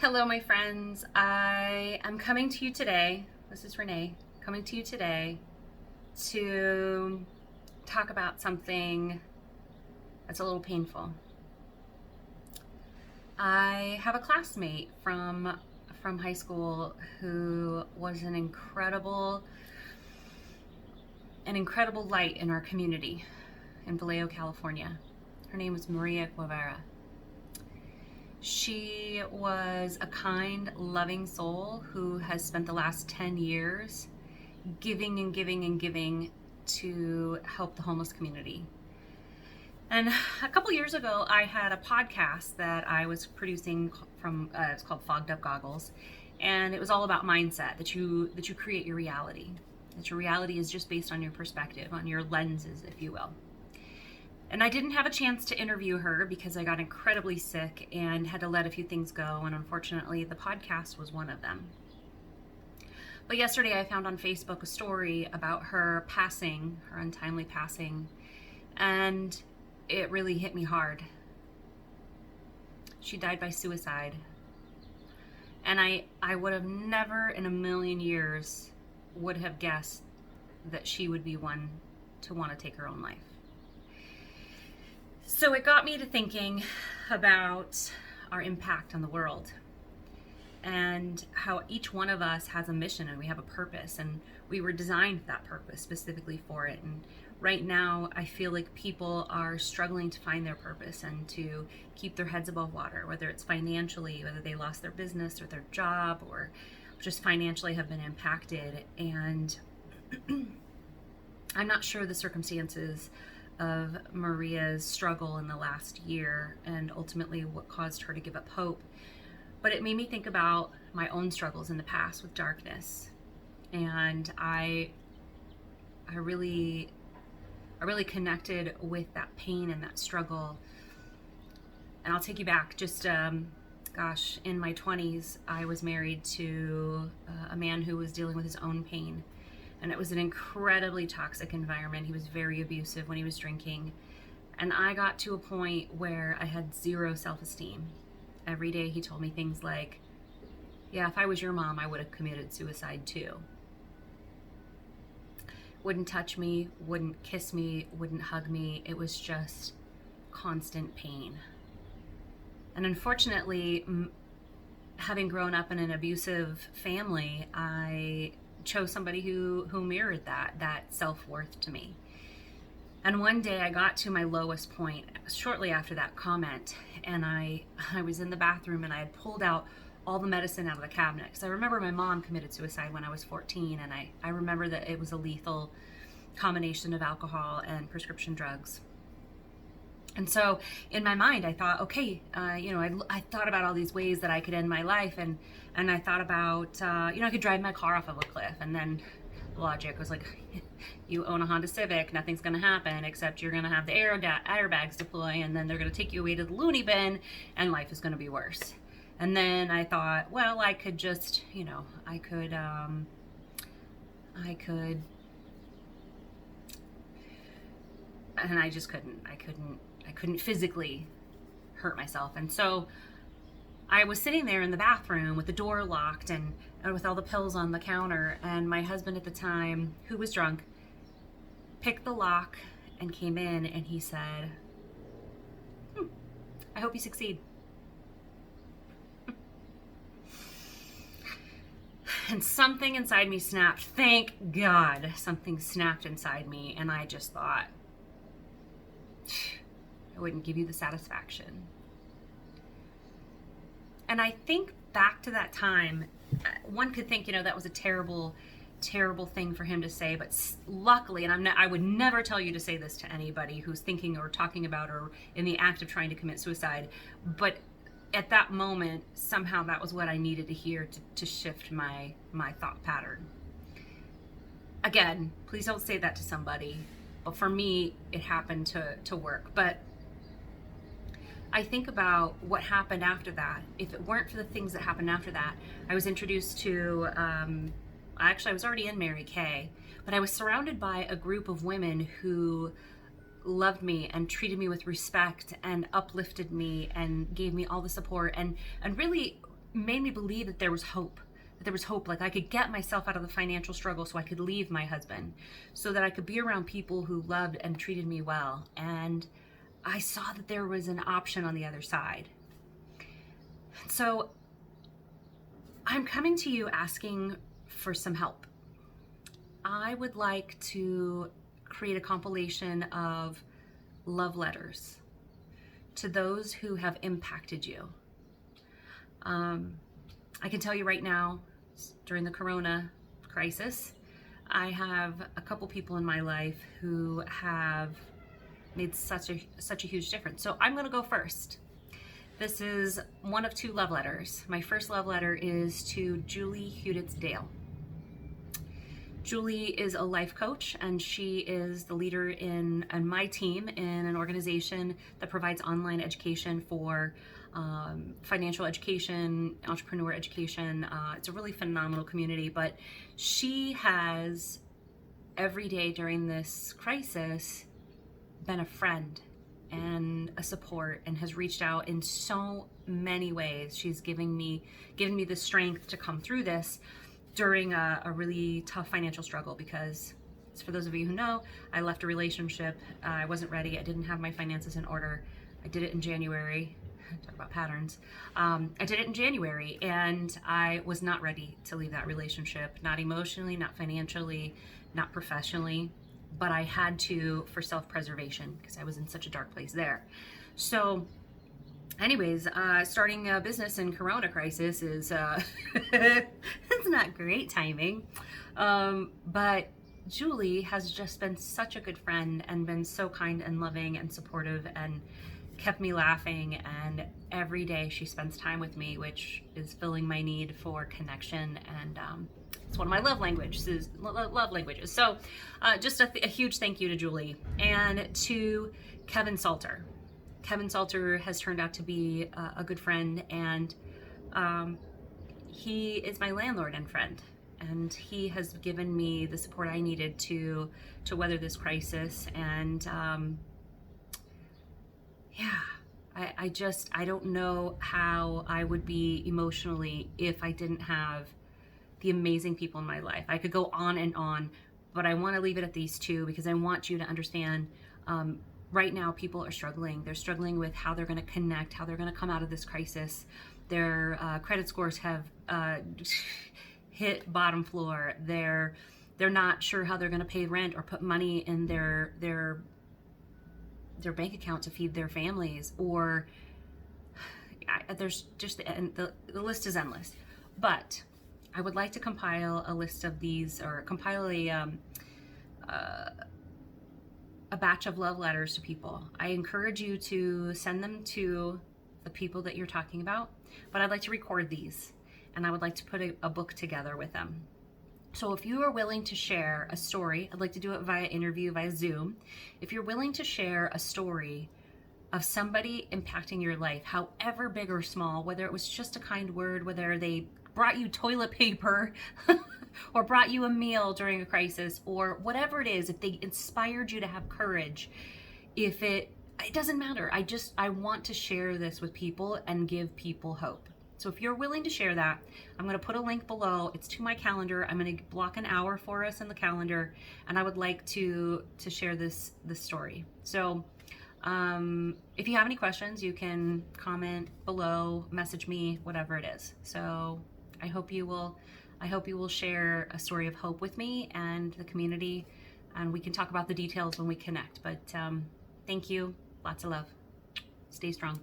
Hello, my friends. I am coming to you today. This is Renee coming to you today to talk about something that's a little painful. I have a classmate from high school who was an incredible light in our community in Vallejo, California. Her name was Maria Guevara. She was a kind, loving soul who has spent the last 10 years giving and giving and giving to help the homeless community. And a couple years ago, I had a podcast that I was producing from, it's called Fogged Up Goggles. And it was all about mindset, that you create your reality. That your reality is just based on your perspective, on your lenses, if you will. And I didn't have a chance to interview her because I got incredibly sick and had to let a few things go. And unfortunately, the podcast was one of them. But yesterday I found on Facebook a story about her passing, her untimely passing. And it really hit me hard. She died by suicide. And I would have never in a million years would have guessed that she would be one to want to take her own life. So it got me to thinking about our impact on the world and how each one of us has a mission and we have a purpose, and we were designed for that purpose, specifically for it. And right now I feel like people are struggling to find their purpose and to keep their heads above water, whether it's financially, whether they lost their business or their job, or just financially have been impacted. And I'm not sure the circumstances of Maria's struggle in the last year and ultimately what caused her to give up hope. But it made me think about my own struggles in the past with darkness. And I really connected with that pain and that struggle. And I'll take you back just, in my 20s, I was married to a man who was dealing with his own pain. And it was an incredibly toxic environment. He was very abusive when he was drinking. And I got to a point where I had zero self-esteem. Every day he told me things like, yeah, if I was your mom, I would have committed suicide too. Wouldn't touch me, wouldn't kiss me, wouldn't hug me. It was just constant pain. And unfortunately, having grown up in an abusive family, I chose somebody who mirrored that self-worth to me. And one day I got to my lowest point shortly after that comment, and I was in the bathroom and I had pulled out all the medicine out of the cabinet, because I remember my mom committed suicide when I was 14, and I remember that it was a lethal combination of alcohol and prescription drugs. And so in my mind, I thought, okay, I thought about all these ways that I could end my life. And I thought about, I could drive my car off of a cliff. And then logic was like, you own a Honda Civic, nothing's going to happen except you're going to have the airbags deploy, and then they're going to take you away to the loony bin, and life is going to be worse. And then I thought, well, I could just, I could, and I just couldn't. I couldn't physically hurt myself. And so I was sitting there in the bathroom with the door locked and with all the pills on the counter, and my husband at the time, who was drunk, picked the lock and came in, and he said, I hope you succeed. And something inside me snapped. Thank God something snapped inside me, and I just thought, I wouldn't give you the satisfaction. And I think back to that time, one could think, that was a terrible thing for him to say, but luckily, and I would never tell you to say this to anybody who's thinking or talking about or in the act of trying to commit suicide, but at that moment, somehow that was what I needed to hear to shift my thought pattern. Again, please don't say that to somebody. But for me, it happened to work. But I think about what happened after that. If it weren't for the things that happened after that, I was introduced to, I was already in Mary Kay, but I was surrounded by a group of women who loved me and treated me with respect and uplifted me and gave me all the support and really made me believe that there was hope. That there was hope, like I could get myself out of the financial struggle so I could leave my husband, so that I could be around people who loved and treated me well. And I saw that there was an option on the other side. So I'm coming to you asking for some help. I would like to create a compilation of love letters to those who have impacted you. I can tell you right now, during the Corona crisis, I have a couple people in my life who have made such a huge difference. So I'm going to go first. This is one of two love letters. My first love letter is to Julie Huditz-Dale. Julie is a life coach, and she is the leader in my team in an organization that provides online education for financial education, entrepreneur education. It's a really phenomenal community, but she has, every day during this crisis, been a friend and a support, and has reached out in so many ways. She's given me the strength to come through this during a really tough financial struggle, because, for those of you who know, I left a relationship. I wasn't ready. I didn't have my finances in order. I did it in January. Talk about patterns. I did it in January, and I was not ready to leave that relationship, not emotionally, not financially, not professionally, but I had to, for self-preservation, because I was in such a dark place there. So anyways, starting a business in Corona crisis is it's not great timing, but Julie has just been such a good friend and been so kind and loving and supportive and kept me laughing, and every day she spends time with me, which is filling my need for connection, and it's one of my love languages. So just a huge thank you to Julie, and to Kevin Salter. Kevin Salter has turned out to be a good friend, and he is my landlord and friend, and he has given me the support I needed to weather this crisis. And I don't know how I would be emotionally if I didn't have the amazing people in my life. I could go on and on, but I want to leave it at these two, because I want you to understand, right now people are struggling. They're struggling with how they're going to connect, how they're going to come out of this crisis. Their credit scores have hit bottom floor. They're not sure how they're going to pay rent or put money in their bank account to feed their families, or there's just the list is endless. But I would like to compile a list of these, or compile a batch of love letters to people. I encourage you to send them to the people that you're talking about, but I'd like to record these, and I would like to put a book together with them. So if you are willing to share a story, I'd like to do it via interview, via Zoom. If you're willing to share a story of somebody impacting your life, however big or small, whether it was just a kind word, whether they brought you toilet paper or brought you a meal during a crisis, or whatever it is, if they inspired you to have courage, if it doesn't matter. I want to share this with people and give people hope. So if you're willing to share that, I'm going to put a link below. It's to my calendar. I'm going to block an hour for us in the calendar, and I would like to share this story. So if you have any questions, you can comment below, message me, whatever it is. So I hope you will share a story of hope with me and the community, and we can talk about the details when we connect. But thank you. Lots of love. Stay strong.